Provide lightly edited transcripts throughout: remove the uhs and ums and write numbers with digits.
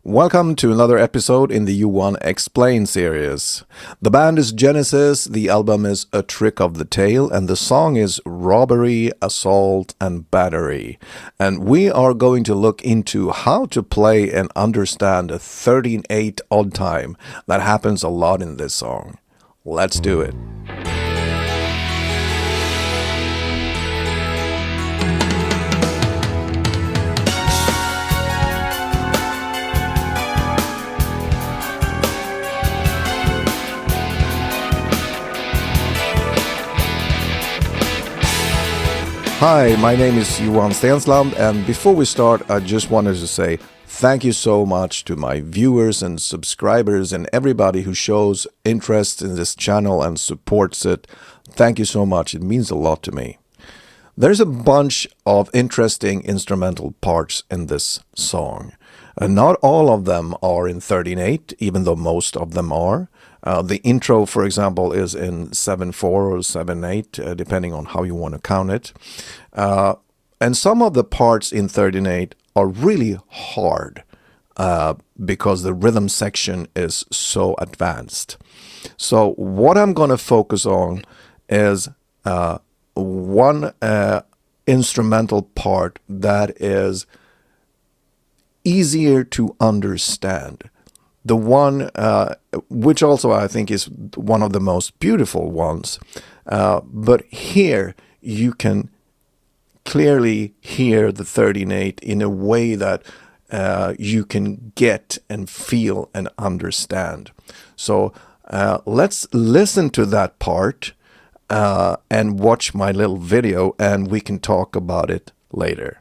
Welcome to another episode in the Johan Explains series. The band is Genesis, the album is A Trick of the Tail, and the song is Robbery, Assault and Battery. And we are going to look into how to play and understand a 13/8 odd time. That happens a lot in this song. Let's do it. Hi, my name is Johan Explains, and before we start, I just wanted to say thank you so much to my viewers and subscribers and everybody who shows interest in this channel and supports it. Thank you so much. It means a lot to me. There's a bunch of interesting instrumental parts in this song. Not all of them are in 13/8, even though most of them are. The intro, for example, is in 7/4 or 7/8, depending on how you want to count it. And some of the parts in 13/8 are really hard because the rhythm section is so advanced. So what I'm going to focus on is one instrumental part that is easier to understand. The one which also I think is one of the most beautiful ones. But here you can clearly hear the 13/8 in a way that you can get and feel and understand. So let's listen to that part and watch my little video, and we can talk about it later.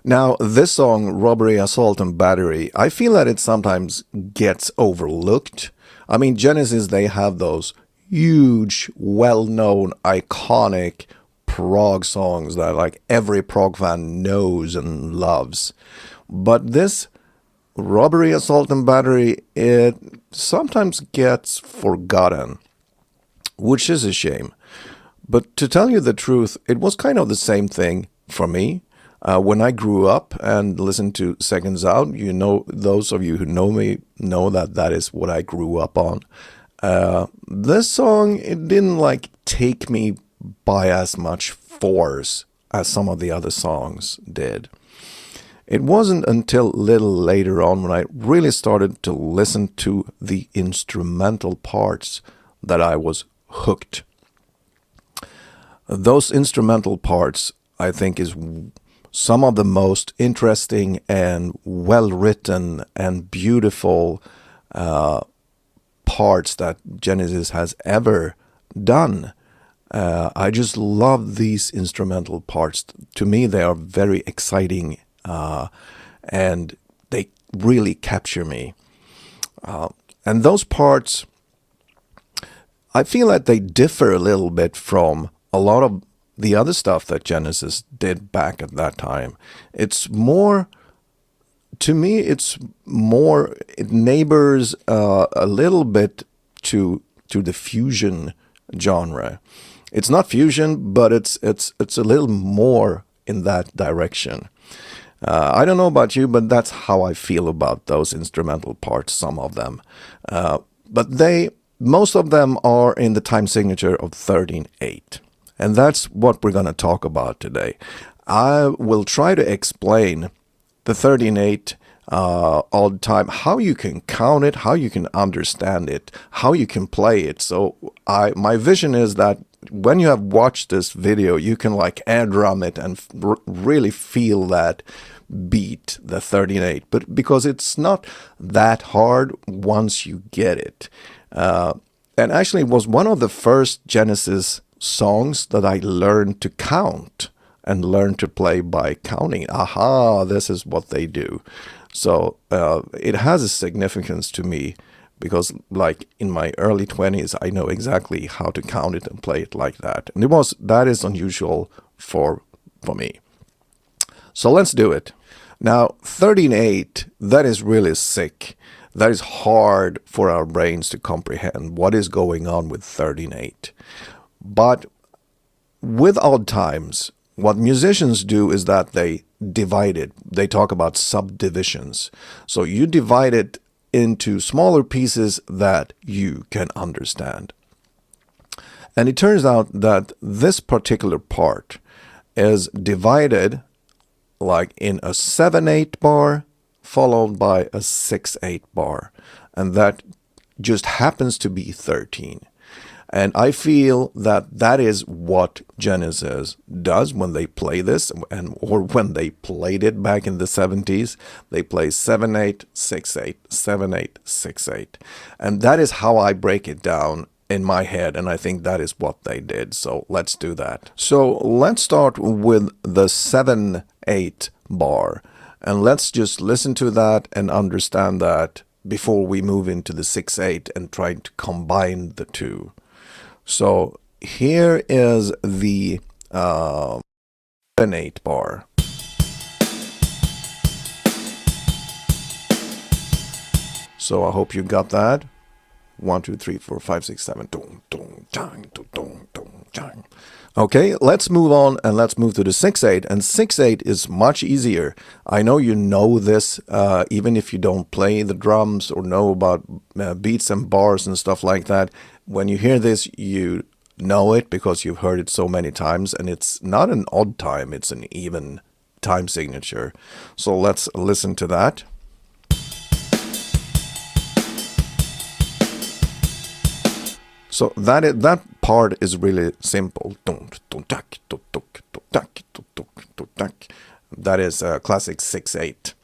Now, this song, Robbery, Assault and Battery, I feel that it sometimes gets overlooked. I mean, Genesis, they have those huge, well-known, iconic prog songs that like every prog fan knows and loves. But this Robbery, Assault and Battery, it sometimes gets forgotten, which is a shame. But to tell you the truth, it was kind of the same thing for me. When I grew up and listened to Seconds Out, you know, those of you who know me know that that is what I grew up on. This song, it didn't like take me by as much force as some of the other songs did. It wasn't until a little later on when I really started to listen to the instrumental parts that I was hooked. Those instrumental parts, I think, is some of the most interesting and well-written and beautiful parts that Genesis has ever done. I just love these instrumental parts. To me, they are very exciting and they really capture me. And those parts, I feel that they differ a little bit from a lot of the other stuff that Genesis did back at that time. It's more, to me, it neighbors a little bit to the fusion genre. It's not fusion, but it's a little more in that direction. I don't know about you, but that's how I feel about those instrumental parts, some of them. But most of them are in the time signature of 13/8. And that's what we're going to talk about today. I will try to explain the 13/8 odd time, how you can count it, how you can understand it, how you can play it. So my vision is that when you have watched this video, you can like air drum it and really feel that beat, the 13/8. But because it's not that hard once you get it. And actually it was one of the first Genesis songs that I learned to count and learned to play by counting. Aha, this is what they do. So it has a significance to me because like in my early 20s, I know exactly how to count it and play it like that. And that is unusual for me. So let's do it. Now, 13/8, that is really sick. That is hard for our brains to comprehend what is going on with 13/8. But with odd times, what musicians do is that they divide it. They talk about subdivisions. So you divide it into smaller pieces that you can understand. And it turns out that this particular part is divided like in a 7/8 bar followed by a 6/8 bar. And that just happens to be 13. And I feel that that is what Genesis does when they play this, or when they played it back in the 70s. They play 7/8, 6/8, 7/8, 6/8. And that is how I break it down in my head, and I think that is what they did. So let's do that. So let's start with the 7/8 bar, and let's just listen to that and understand that before we move into the 6/8 and try to combine the two. So here is the 7/8 bar. So I hope you got that. 1, 2, 3, 4, 5, 6, 7. Okay, let's move on and let's move to the 6/8. And 6/8 is much easier. I know you know this, even if you don't play the drums or know about beats and bars and stuff like that. When you hear this, you know it because you've heard it so many times. And it's not an odd time, it's an even time signature. So let's listen to that. So that part is really simple. That is a classic 6/8.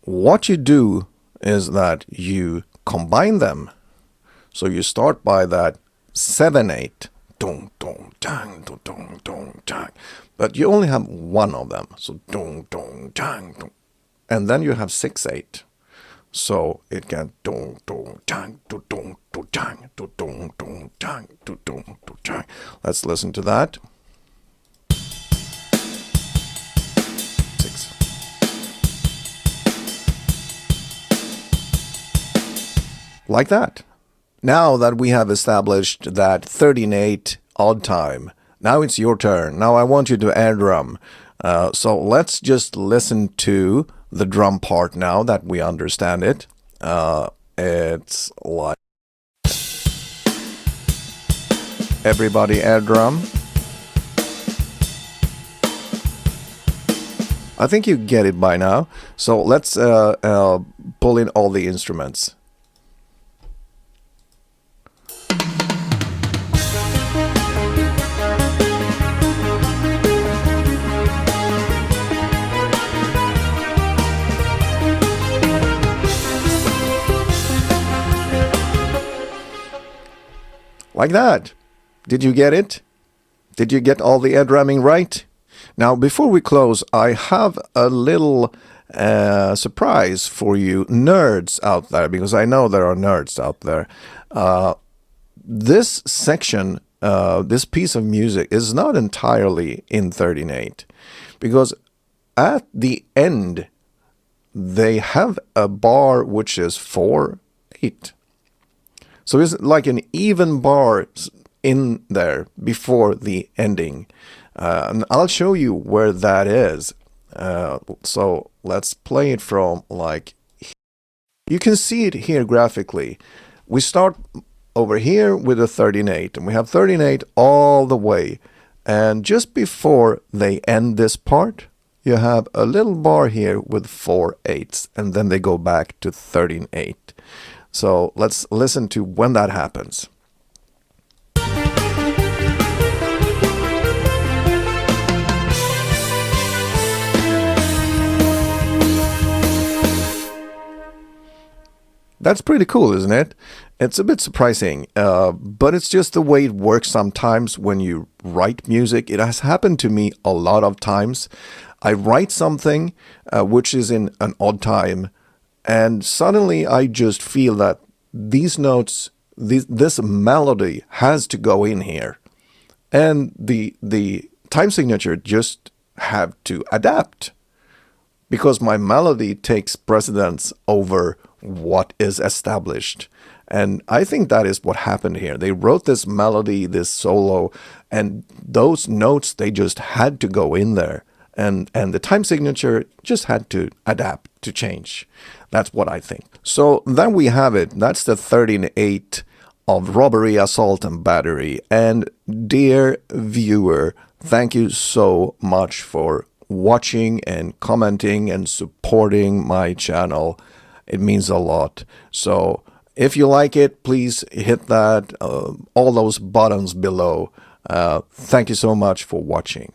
What you do is that you combine them. So you start by that 7/8. But you only have one of them. So and then you have 6/8. So it can let's listen to that. 6. Like that. Now that we have established that 13/8 odd time, now it's your turn. Now I want you to air drum. So let's just listen to the drum part now that we understand it. It's like everybody air drum. I think you get it by now. So let's pull in all the instruments. Like that. Did you get it? Did you get all the air drumming right? Now, before we close, I have a little surprise for you nerds out there, because I know there are nerds out there. This section, this piece of music is not entirely in 13/8, because at the end, they have a bar which is 4/8. So it's like an even bar in there before the ending. And I'll show you where that is. So let's play it from like... You can see it here graphically. We start over here with a 13/8. And we have 13/8 all the way. And just before they end this part, you have a little bar here with 4/8. And then they go back to 13/8. So let's listen to when that happens. That's pretty cool, isn't it? It's a bit surprising, but it's just the way it works sometimes when you write music. It has happened to me a lot of times. I write something which is in an odd time, and suddenly I just feel that these notes, this melody has to go in here. And the time signature just have to adapt, because my melody takes precedence over what is established. And I think that is what happened here. They wrote this melody, this solo, and those notes, they just had to go in there. And the time signature just had to adapt, to change. That's what I think. So then we have it. That's the 13/8 of Robbery, Assault and Battery. And dear viewer, thank you so much for watching and commenting and supporting my channel. It means a lot. So if you like it, please hit that, all those buttons below. Thank you so much for watching.